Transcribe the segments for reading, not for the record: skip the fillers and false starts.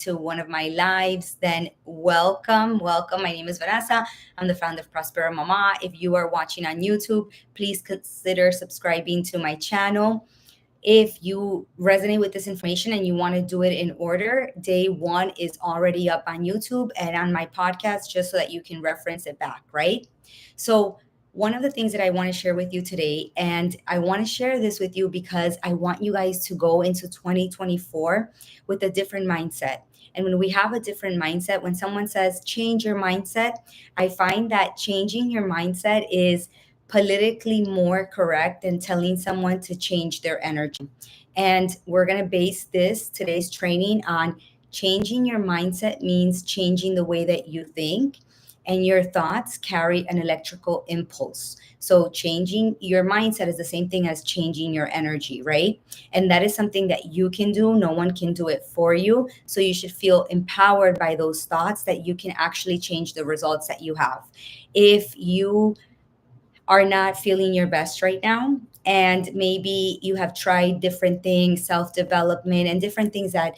to one of my lives, then welcome. Welcome. My name is Vanessa. I'm the founder of Prospera Mama. If you are watching on YouTube, please consider subscribing to my channel. If you resonate with this information and you want to do it in order, day one is already up on YouTube and on my podcast, just so that you can reference it back, right? So, one of the things that I want to share with you today, and I want to share this with you because I want you guys to go into 2024 with a different mindset. And when we have a different mindset, when someone says change your mindset, I find that changing your mindset is politically more correct than telling someone to change their energy. And we're going to base today's training on changing your mindset means changing the way that you think, and your thoughts carry an electrical impulse. So, changing your mindset is the same thing as changing your energy, right? And that is something that you can do. No one can do it for you. So, you should feel empowered by those thoughts that you can actually change the results that you have. If you are not feeling your best right now, and maybe you have tried different things, self-development and different things that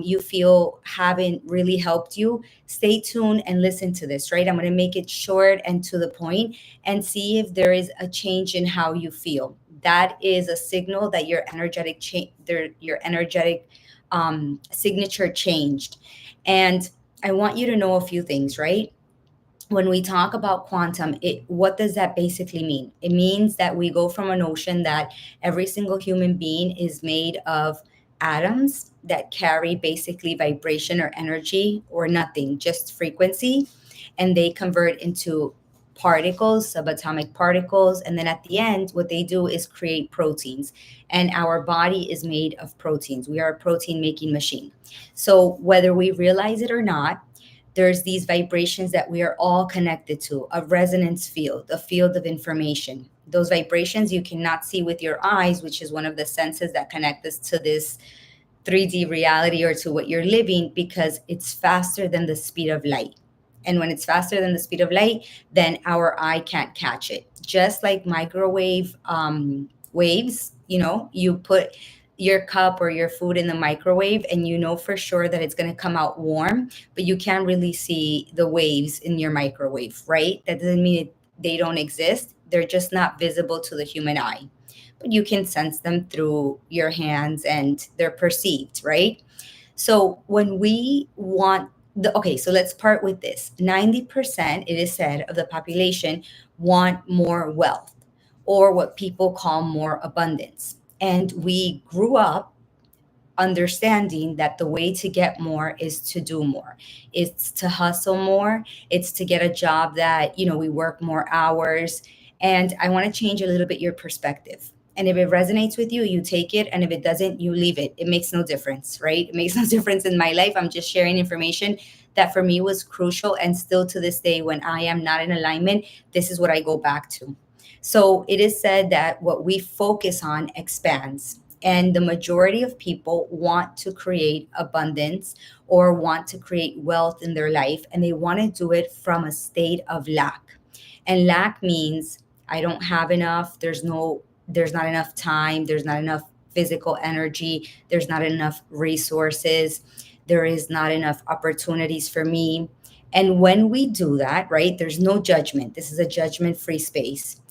you feel haven't really helped you, stay tuned and listen to this, right? I'm going to make it short and to the point, and see if there is a change in how you feel. That is a signal that your energetic signature changed. And I want you to know a few things, right? When we talk about quantum, what does that basically mean? It means that we go from a notion that every single human being is made of atoms that carry basically vibration or energy or nothing, just frequency, and they convert into particles, subatomic particles, and then at the end what they do is create proteins. And our body is made of proteins. We are a protein making machine. So whether we realize it or not, there's these vibrations that we are all connected to, a resonance field, a field of information. Those vibrations you cannot see with your eyes, which is one of the senses that connect us to this 3D reality or to what you're living, because it's faster than the speed of light. And when it's faster than the speed of light, then our eye can't catch it. Just like microwave waves, you put your cup or your food in the microwave and you know for sure that it's going to come out warm, but you can't really see the waves in your microwave, right? That doesn't mean they don't exist. They're just not visible to the human eye, but you can sense them through your hands and they're perceived, right? So when we want okay, so let's part with this. 90%, it is said, of the population want more wealth, or what people call more abundance. And we grew up understanding that the way to get more is to do more. It's to hustle more. It's to get a job that, we work more hours. And I want to change a little bit your perspective. And if it resonates with you, you take it. And if it doesn't, you leave it. It makes no difference, right? It makes no difference in my life. I'm just sharing information that for me was crucial. And still to this day, when I am not in alignment, this is what I go back to. So it is said that what we focus on expands. And the majority of people want to create abundance or want to create wealth in their life, and they want to do it from a state of lack. And lack means I don't have enough, there's not enough time, there's not enough physical energy, there's not enough resources, there is not enough opportunities for me. And when we do that, right, there's no judgment. This is a judgment free space.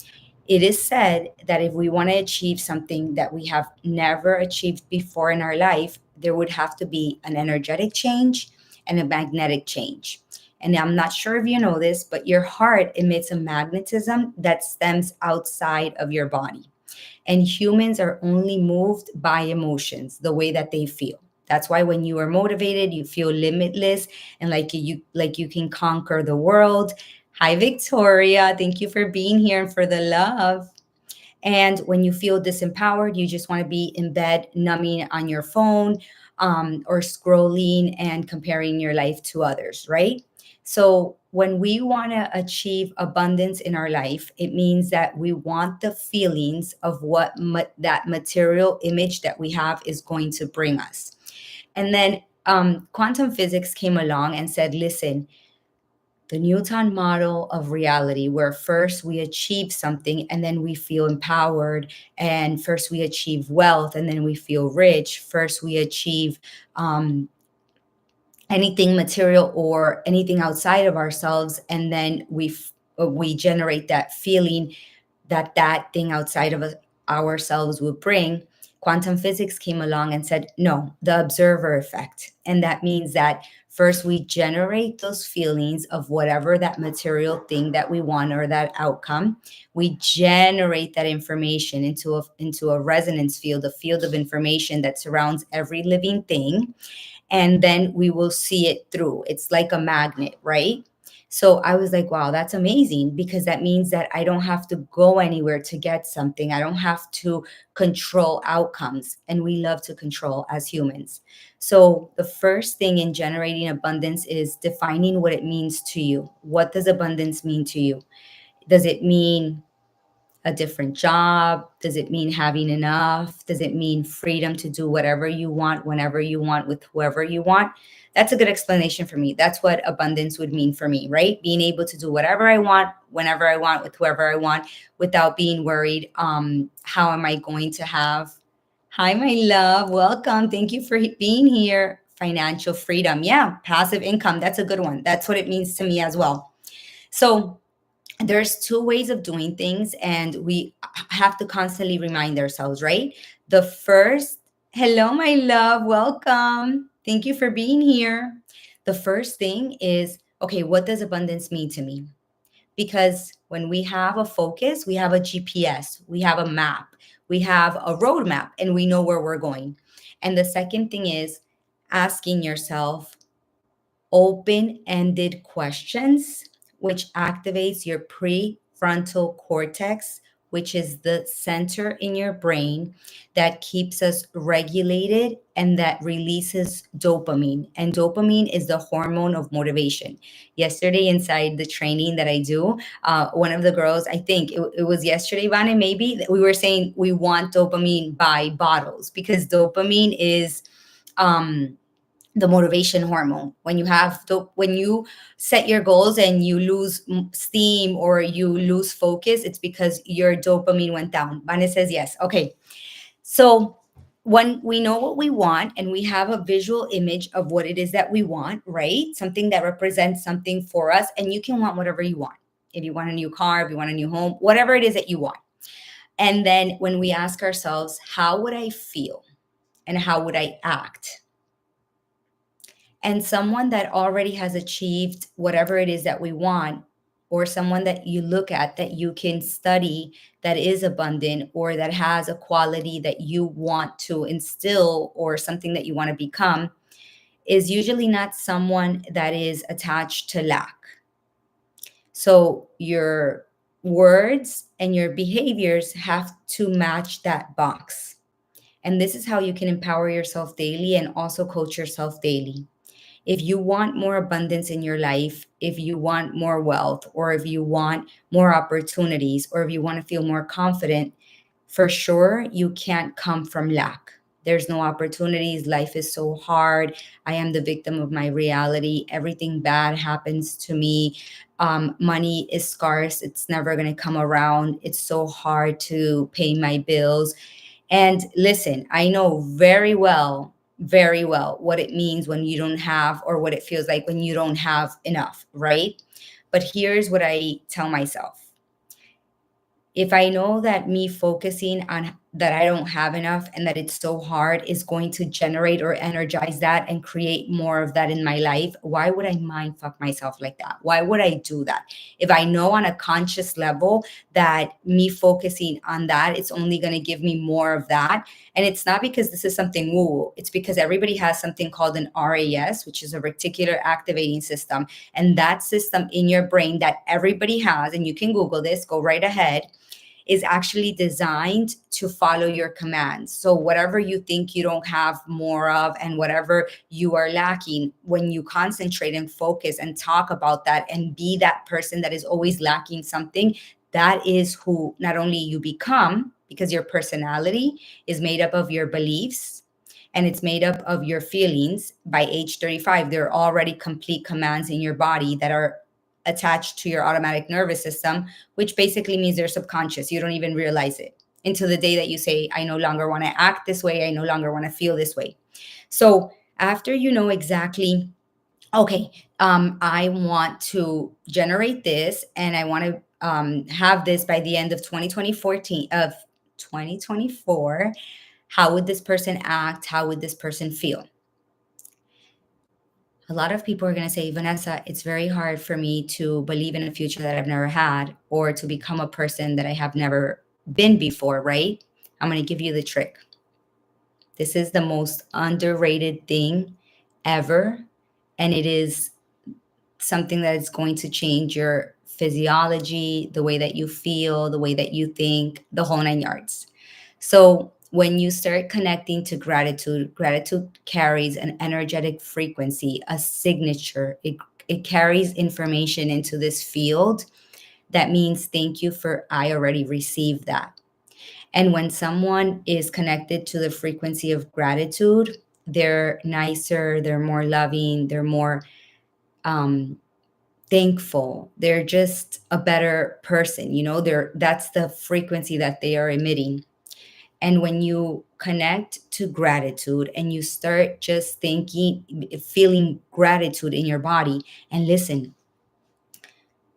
It is said that if we want to achieve something that we have never achieved before in our life, there would have to be an energetic change and a magnetic change. And I'm not sure if you know this, but your heart emits a magnetism that stems outside of your body. And humans are only moved by emotions, the way that they feel. That's why when you are motivated, you feel limitless and like you can conquer the world. Hi Victoria, thank you for being here and for the love. And when you feel disempowered, you just want to be in bed, numbing on your phone, or scrolling and comparing your life to others, right? So, when we want to achieve abundance in our life, it means that we want the feelings of what that material image that we have is going to bring us. And then quantum physics came along and said, listen, the Newton model of reality, where first we achieve something and then we feel empowered, and first we achieve wealth and then we feel rich, first we achieve anything material or anything outside of ourselves, and then we generate that feeling that that thing outside of ourselves would bring. Quantum physics came along and said, no, the observer effect. And that means that first we generate those feelings of whatever that material thing that we want or that outcome. We generate that information into a resonance field, a field of information that surrounds every living thing, and then we will see it through. It's like a magnet, right? So I was like, wow, that's amazing, because that means that I don't have to go anywhere to get something. I don't have to control outcomes. And we love to control as humans. So the first thing in generating abundance is defining what it means to you. What does abundance mean to you? Does it mean a different job? Does it mean having enough? Does it mean freedom to do whatever you want, whenever you want, with whoever you want? That's a good explanation for me. That's what abundance would mean for me, right? Being able to do whatever I want, whenever I want, with whoever I want, without being worried. How am I going to have? Hi, my love. Welcome. Thank you for being here. Financial freedom. Yeah, passive income. That's a good one. That's what it means to me as well. So, there's two ways of doing things, and we have to constantly remind ourselves, right? The first, hello, my love, welcome. Thank you for being here. The first thing is, okay, what does abundance mean to me? Because when we have a focus, we have a GPS, we have a map, we have a roadmap, and we know where we're going. And the second thing is asking yourself open ended questions, which activates your prefrontal cortex, which is the center in your brain that keeps us regulated and that releases dopamine. And dopamine is the hormone of motivation. Yesterday, inside the training that I do, one of the girls, I think it was yesterday, Vane, maybe, we were saying we want dopamine by bottles, because dopamine is. The motivation hormone. When you have when you set your goals and you lose steam or you lose focus, it's because your dopamine went down. Vane says yes. Okay, so when we know what we want and we have a visual image of what it is that we want, right? Something that represents something for us, and you can want whatever you want. If you want a new car, if you want a new home, whatever it is that you want. And then when we ask ourselves, how would I feel and how would I act? And someone that already has achieved whatever it is that we want, or someone that you look at that you can study that is abundant or that has a quality that you want to instill or something that you want to become, is usually not someone that is attached to lack. So your words and your behaviors have to match that box. And this is how you can empower yourself daily and also coach yourself daily. If you want more abundance in your life, if you want more wealth, or if you want more opportunities, or if you want to feel more confident, for sure you can't come from lack. There's no opportunities. Life is so hard. I am the victim of my reality. Everything bad happens to me. Money is scarce. It's never going to come around. It's so hard to pay my bills. And listen, I know very well what it means when you don't have, or what it feels like when you don't have enough, right? But here's what I tell myself. If I know that me focusing on that I don't have enough and that it's so hard is going to generate or energize that and create more of that in my life, why would I mind fuck myself like that? Why would I do that? If I know on a conscious level that me focusing on that, it's only going to give me more of that. And it's not because this is something woo, it's because everybody has something called an RAS, which is a reticular activating system. And that system in your brain that everybody has, and you can Google this, go right ahead, is actually designed to follow your commands. So whatever you think you don't have more of and whatever you are lacking, when you concentrate and focus and talk about that and be that person that is always lacking something, that is who not only you become, because your personality is made up of your beliefs and it's made up of your feelings. By age 35, there are already complete commands in your body that are attached to your automatic nervous system, which basically means they're subconscious. You don't even realize it until the day that you say, I no longer want to act this way. I no longer want to feel this way. So after you know exactly Okay, I want to generate this and I want to have this by the end of 2024. How would this person act? How would this person feel? A lot of people are going to say, Vanessa, it's very hard for me to believe in a future that I've never had or to become a person that I have never been before, right? I'm going to give you the trick. This is the most underrated thing ever. And it is something that is going to change your physiology, the way that you feel, the way that you think, the whole nine yards. So, when you start connecting to gratitude, gratitude carries an energetic frequency, a signature. It carries information into this field that means thank you for I already received that. And when someone is connected to the frequency of gratitude, they're nicer, they're more loving, they're more um, thankful, they're just a better person, they're that's the frequency that they are emitting. And when you connect to gratitude and you start just thinking, feeling gratitude in your body, and listen,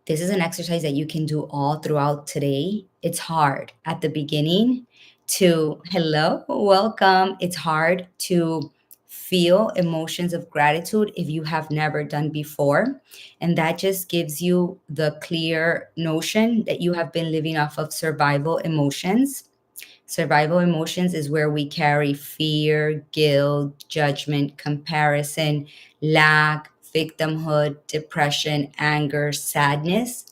this is an exercise that you can do all throughout today. It's hard at the beginning to, hello, welcome. It's hard to feel emotions of gratitude if you have never done before. And that just gives you the clear notion that you have been living off of survival emotions. Survival emotions is where we carry fear, guilt, judgment, comparison, lack, victimhood, depression, anger, sadness.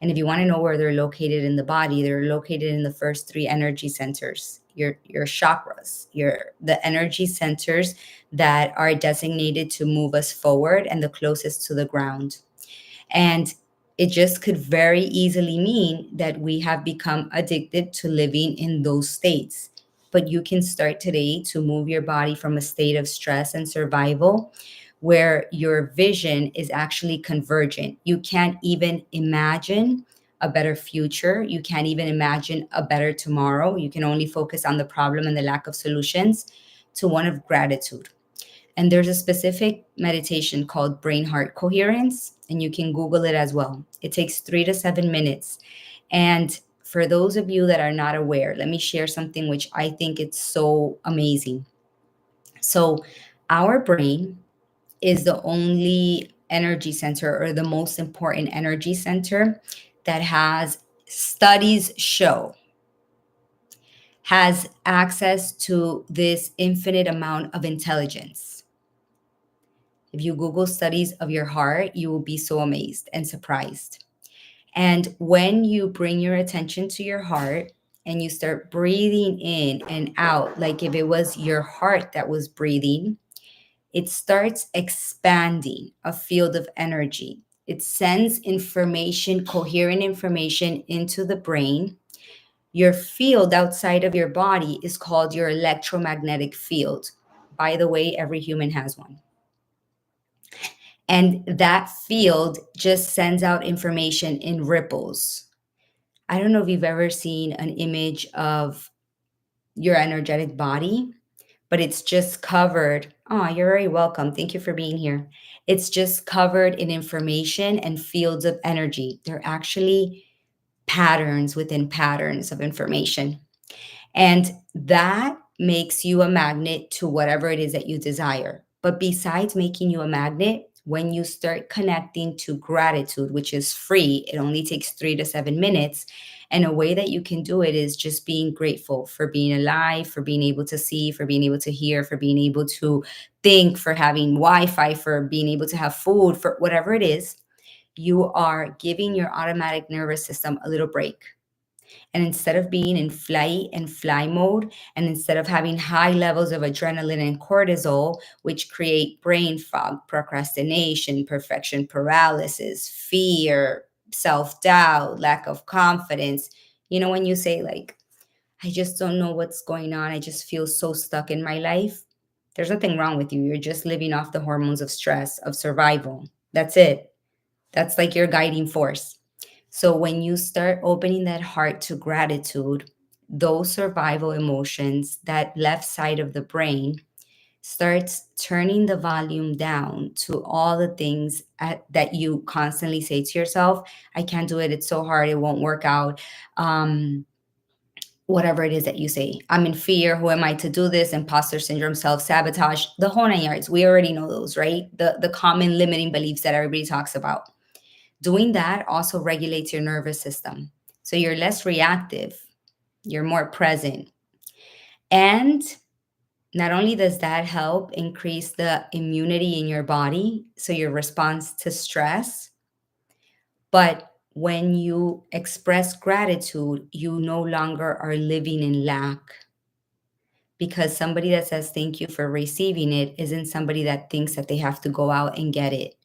And if you want to know where they're located in the body, they're located in the first three energy centers, your chakras, your the energy centers that are designated to move us forward and the closest to the ground. And it just could very easily mean that we have become addicted to living in those states. But you can start today to move your body from a state of stress and survival where your vision is actually convergent. You can't even imagine a better future. You can't even imagine a better tomorrow. You can only focus on the problem and the lack of solutions to one of gratitude. And there's a specific meditation called brain heart coherence, and you can Google it as well. It takes 3 to 7 minutes. And for those of you that are not aware, let me share something which I think it's so amazing. So, our brain is the only energy center or the most important energy center that has studies show has access to this infinite amount of intelligence. If you Google studies of your heart, you will be so amazed and surprised. And when you bring your attention to your heart and you start breathing in and out, like if it was your heart that was breathing, it starts expanding a field of energy. It sends information, coherent information into the brain. Your field outside of your body is called your electromagnetic field. By the way, every human has one. And that field just sends out information in ripples. I don't know if you've ever seen an image of your energetic body, but it's just covered. Oh, you're very welcome. Thank you for being here. It's just covered in information and fields of energy. They're actually patterns within patterns of information. And that makes you a magnet to whatever it is that you desire. But besides making you a magnet, when you start connecting to gratitude, which is free, it only takes 3 to 7 minutes. And a way that you can do it is just being grateful for being alive, for being able to see, for being able to hear, for being able to think, for having Wi Fi, for being able to have food, for whatever it is. You are giving your automatic nervous system a little break. And instead of being in flight and fly mode, and instead of having high levels of adrenaline and cortisol, which create brain fog, procrastination, perfection paralysis, fear, self doubt, lack of confidence, when you say, like, I just don't know what's going on, I just feel so stuck in my life, there's nothing wrong with you. You're just living off the hormones of stress, of survival. That's it. That's like your guiding force. So when you start opening that heart to gratitude, those survival emotions, that left side of the brain starts turning the volume down to all the things that you constantly say to yourself, I can't do it, it's so hard, it won't work out. Whatever it is that you say, I'm in fear, who am I to do this, imposter syndrome, self-sabotage, the whole nine yards. We already know those, right? The common limiting beliefs that everybody talks about. Doing that also regulates your nervous system. So you're less reactive, you're more present. And not only does that help increase the immunity in your body, so your response to stress, but when you express gratitude, you no longer are living in lack, because somebody that says thank you for receiving it isn't somebody that thinks that they have to go out and get it.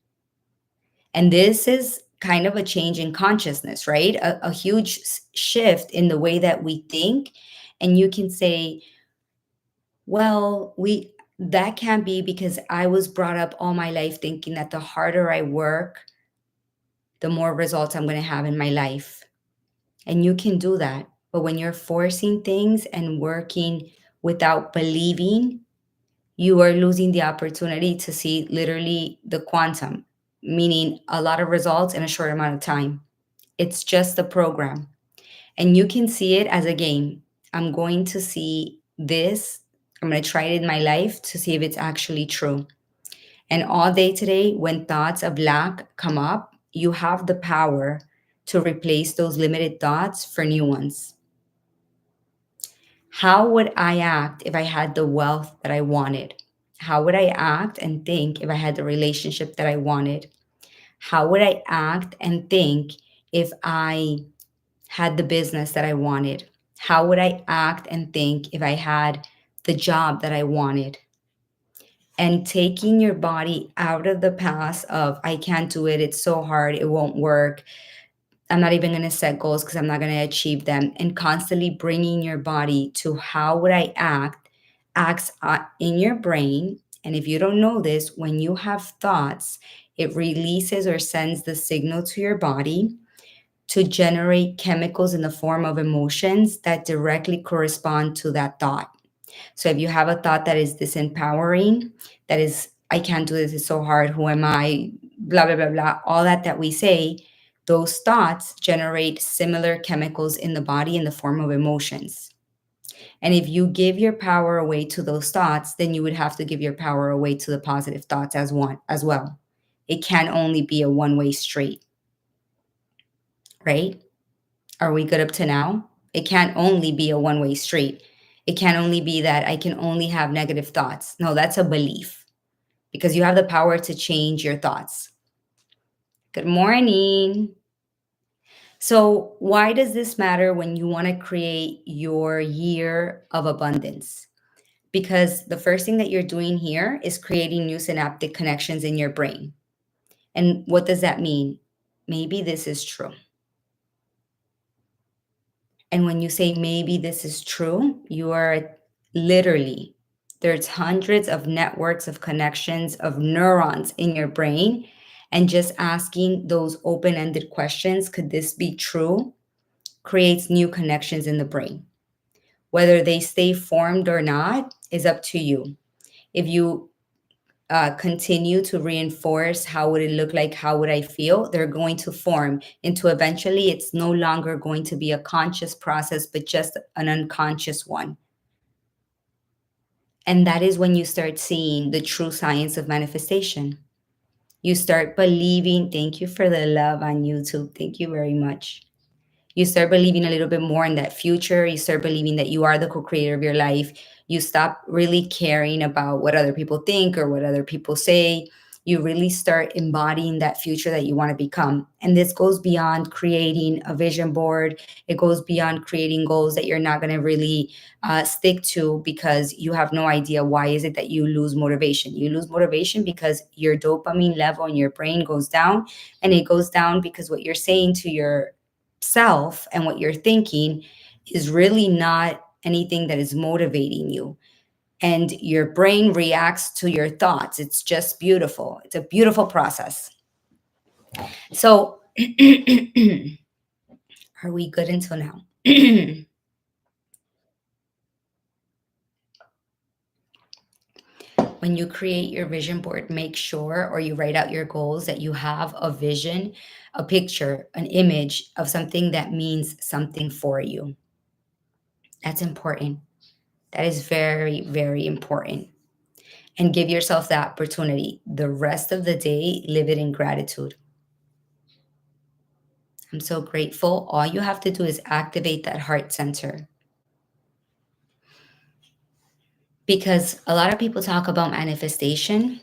And this is kind of a change in consciousness, right? A huge shift in the way that we think. And you can say, well, that can't be because I was brought up all my life thinking that the harder I work, the more results I'm going to have in my life. And you can do that. But when you're forcing things and working without believing, you are losing the opportunity to see literally the quantum, meaning a lot of results in a short amount of time. It's just a program. And you can see it as a game. I'm going to see this. I'm going to try it in my life to see if it's actually true. And all day today, when thoughts of lack come up, you have the power to replace those limited thoughts for new ones. How would I act if I had the wealth that I wanted? How would I act and think if I had the relationship that I wanted? How would I act and think if I had the business that I wanted? How would I act and think if I had the job that I wanted? And taking your body out of the past of, I can't do it, it's so hard, it won't work, I'm not even going to set goals because I'm not going to achieve them, and constantly bringing your body to how would I act, acts in your brain. And if you don't know this, when you have thoughts, it releases or sends the signal to your body to generate chemicals in the form of emotions that directly correspond to that thought. So if you have a thought that is disempowering, that is, I can't do this, it's so hard, who am I, blah, blah, blah, blah, all that we say, those thoughts generate similar chemicals in the body in the form of emotions. And if you give your power away to those thoughts, then you would have to give your power away to the positive thoughts as well. It can only be a one-way street, right? Are we good up to now? It can't only be a one-way street. It can't only be that I can only have negative thoughts. No, that's a belief, because you have the power to change your thoughts. Good morning. So, why does this matter when you want to create your year of abundance? Because the first thing that you're doing here is creating new synaptic connections in your brain. And what does that mean? Maybe this is true. And when you say maybe this is true, you are literally, there's hundreds of networks of connections of neurons in your brain. And just asking those open ended questions, could this be true, creates new connections in the brain. Whether they stay formed or not is up to you. If you continue to reinforce how would it look like, how would I feel, they're going to form into, eventually it's no longer going to be a conscious process, but just an unconscious one. And that is when you start seeing the true science of manifestation. You start believing, thank you for the love on YouTube, thank you very much. You start believing a little bit more in that future. You start believing that you are the co-creator of your life. You stop really caring about what other people think or what other people say. You really start embodying that future that you want to become. And this goes beyond creating a vision board. It goes beyond creating goals that you're not going to really stick to, because you have no idea why is it that you lose motivation. You lose motivation because your dopamine level in your brain goes down, and it goes down because what you're saying to your self and what you're thinking is really not anything that is motivating you. And your brain reacts to your thoughts. It's just beautiful. It's a beautiful process. So, are we good until now? when you create your vision board, make sure or you write out your goals that you have a vision, a picture, an image of something that means something for you. That's important. That is very, very important. And give yourself the opportunity. The rest of the day, live it in gratitude. I'm so grateful. All you have to do is activate that heart center. Because a lot of people talk about manifestation,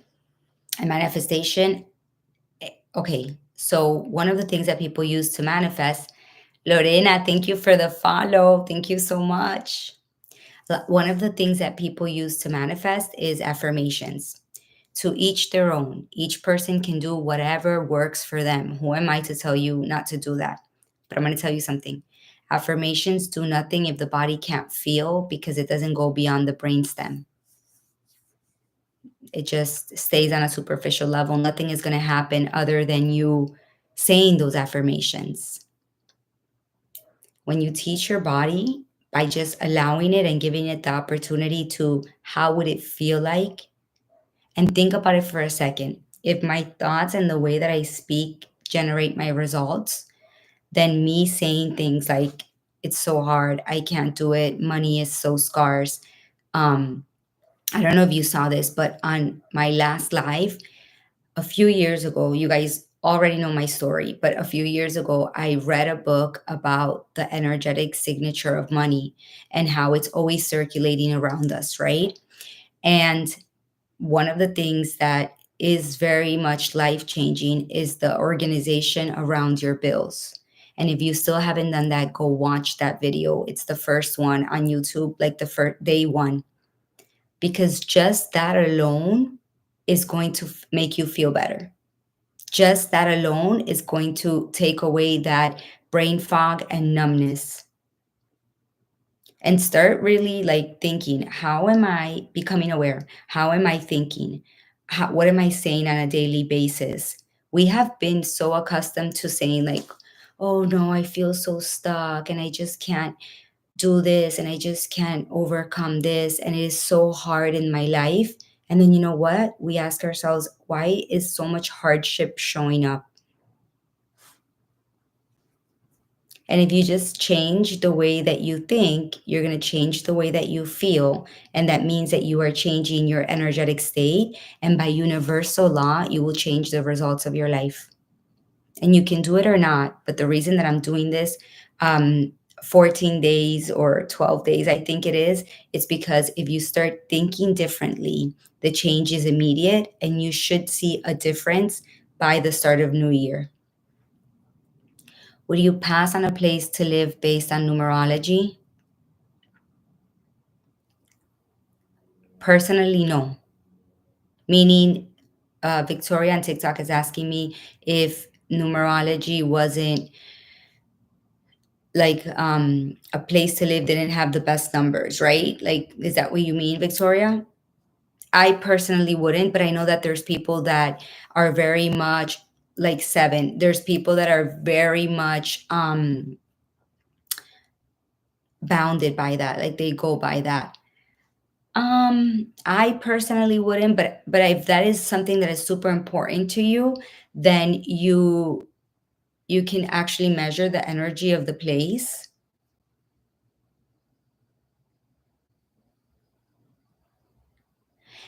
and manifestation, okay, so one of the things that people use to manifest, Lorena, thank you for the follow. Thank you so much. One of the things that people use to manifest is affirmations. To each their own. Each person can do whatever works for them. Who am I to tell you not to do that? But I'm going to tell you something. Affirmations do nothing if the body can't feel because it doesn't go beyond the brainstem. It just stays on a superficial level. Nothing is going to happen other than you saying those affirmations. When you teach your body by just allowing it and giving it the opportunity to, how would it feel like? And think about it for a second. If my thoughts and the way that I speak generate my results, then me saying things like, it's so hard, I can't do it, money is so scarce. Um, I don't know if you saw this, but on my last live a few years ago, you guys already know my story, but a few years ago, I read a book about the energetic signature of money and how it's always circulating around us, right? And one of the things that is very much life changing is the organization around your bills. And if you still haven't done that, go watch that video. It's the first one on YouTube, like the first day one, because just that alone is going to make you feel better. Just that alone is going to take away that brain fog and numbness, and start really like thinking, how am I becoming aware? How am I thinking? What am I saying on a daily basis? We have been so accustomed to saying like, oh no, I feel so stuck and I just can't do this and I just can't overcome this and it is so hard in my life. And then you know what, we ask ourselves, why is so much hardship showing up? And if you just change the way that you think, you're going to change the way that you feel. And that means that you are changing your energetic state. And by universal law, you will change the results of your life. And you can do it or not. But the reason that I'm doing this, 14 days or 12 days, I think it is, it's because if you start thinking differently, the change is immediate and you should see a difference by the start of New Year. Would you pass on a place to live based on numerology? Personally, no. Meaning, Victoria on TikTok is asking me if numerology wasn't like a place to live didn't have the best numbers, right? Like, is that what you mean, Victoria? I personally wouldn't, but I know that there's people that are very much like seven. There's people that are very much bounded by that, like they go by that. I personally wouldn't, but if that is something that is super important to you, then you can actually measure the energy of the place.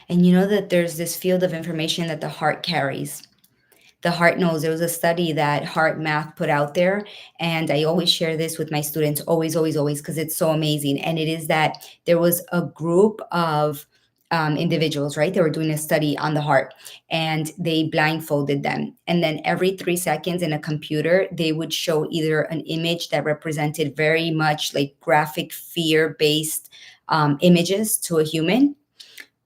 And you know that there's this field of information that the heart carries. The heart knows. There was a study that Heart Math put out there, and I always share this with my students, always, always, always, because it's so amazing. And it is that there was a group of individuals, right? They were doing a study on the heart, and they blindfolded them. And then every 3 seconds in a computer, they would show either an image that represented very much like graphic fear-based images to a human,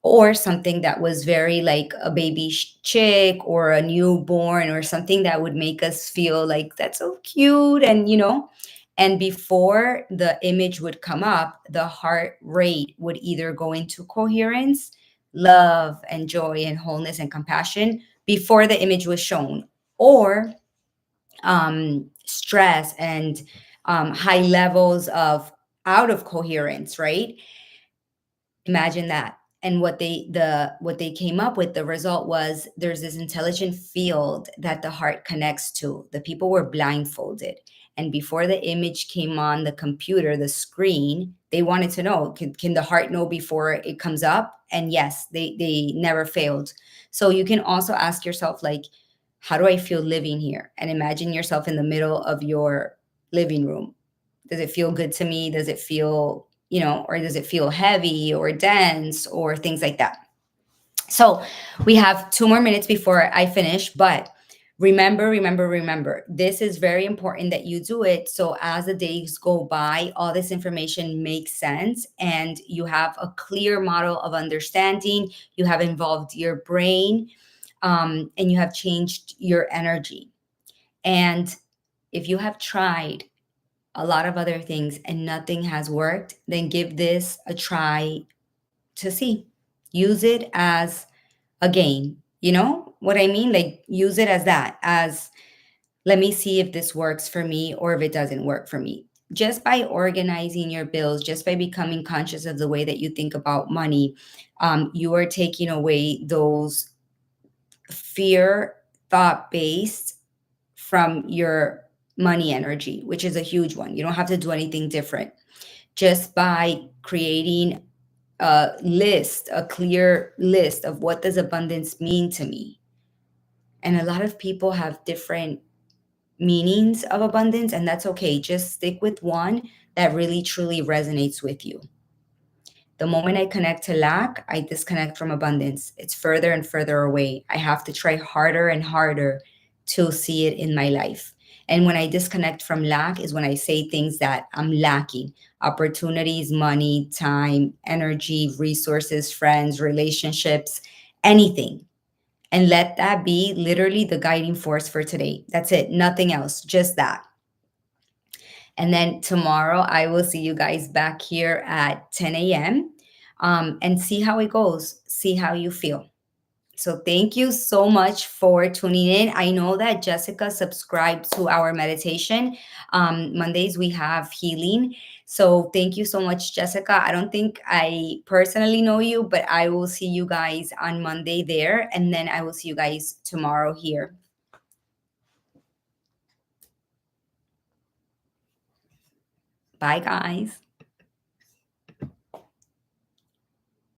or something that was very like a baby chick or a newborn or something that would make us feel like that's so cute, and before the image would come up, the heart rate would either go into coherence, love and joy and wholeness and compassion before the image was shown, or stress and high levels of out of coherence, right? Imagine that. And what they came up with, the result was there's this intelligent field that the heart connects to. The people were blindfolded, and before the image came on the computer, the screen, they wanted to know, can the heart know before it comes up? And yes, they never failed. So you can also ask yourself, like, how do I feel living here? And imagine yourself in the middle of your living room. Does it feel good to me? Does it feel, or does it feel heavy or dense or things like that? So we have 2 more minutes before I finish, but remember, this is very important that you do it. So as the days go by, all this information makes sense and you have a clear model of understanding. You have involved your brain, and you have changed your energy. And if you have tried a lot of other things and nothing has worked, then give this a try to see. Use it as a game. You know what I mean? Like, use it as that, as, let me see if this works for me or if it doesn't work for me. Just by organizing your bills, just by becoming conscious of the way that you think about money, you are taking away those fear thought based from your money energy, which is a huge one. You don't have to do anything different. Just by creating a clear list of what does abundance mean to me. And a lot of people have different meanings of abundance, and that's okay. Just stick with one that really truly resonates with you. The moment I connect to lack, I disconnect from abundance. It's further and further away. I have to try harder and harder to see it in my life. And when I disconnect from lack is when I say things that I'm lacking: opportunities, money, time, energy, resources, friends, relationships, anything. And let that be literally the guiding force for today. That's it. Nothing else. Just that. And then tomorrow, I will see you guys back here at 10 a.m. And see how it goes, see how you feel. So, thank you so much for tuning in. I know that Jessica subscribed to our meditation. Mondays, we have healing. So, thank you so much, Jessica. I don't think I personally know you, but I will see you guys on Monday there. And then I will see you guys tomorrow here. Bye, guys.